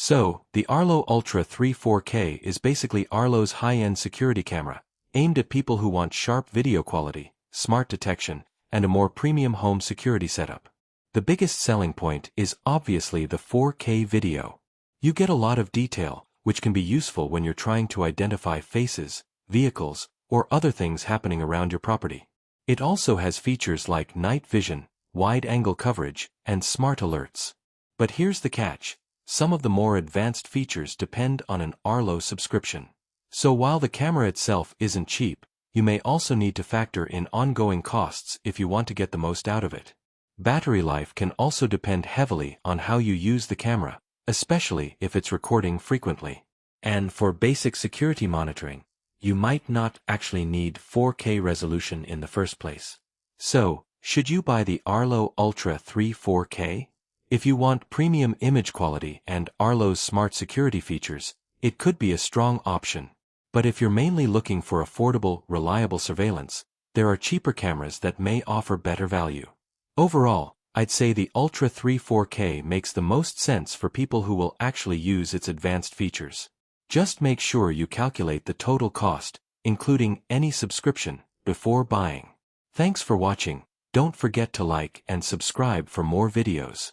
So, the Arlo Ultra 3 4K is basically Arlo's high-end security camera, aimed at people who want sharp video quality, smart detection, and a more premium home security setup. The biggest selling point is obviously the 4K video. You get a lot of detail, which can be useful when you're trying to identify faces, vehicles, or other things happening around your property. It also has features like night vision, wide-angle coverage, and smart alerts. But here's the catch. Some of the more advanced features depend on an Arlo subscription. So while the camera itself isn't cheap, you may also need to factor in ongoing costs if you want to get the most out of it. Battery life can also depend heavily on how you use the camera, especially if it's recording frequently. And for basic security monitoring, you might not actually need 4K resolution in the first place. So, should you buy the Arlo Ultra 3 4K? If you want premium image quality and Arlo's smart security features, it could be a strong option. But if you're mainly looking for affordable, reliable surveillance, there are cheaper cameras that may offer better value. Overall, I'd say the Ultra 3 4K makes the most sense for people who will actually use its advanced features. Just make sure you calculate the total cost, including any subscription, before buying. Thanks for watching. Don't forget to like and subscribe for more videos.